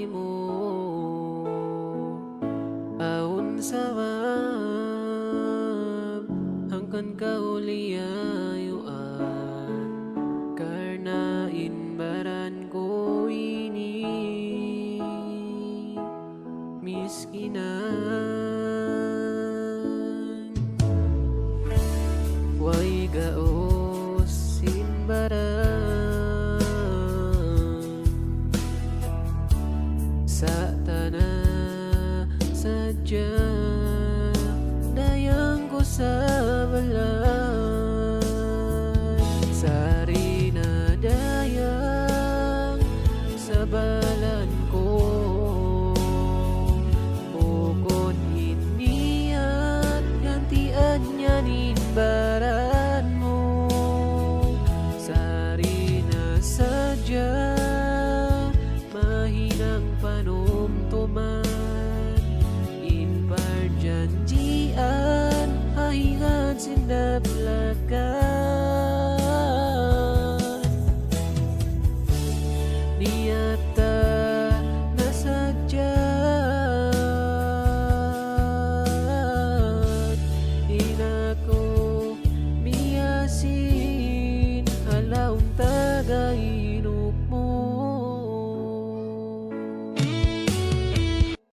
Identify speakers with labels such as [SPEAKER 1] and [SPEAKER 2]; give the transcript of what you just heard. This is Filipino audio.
[SPEAKER 1] mo aun sa hangkan kauliyayuan karna inbaran ko ini miskinan way gaos inbaran sa tanah saja dayang ko sa balan sari na dayang sa balan ko bukod hindi at gantian niya ninbaran mo sari na sadya mahinang panumtuman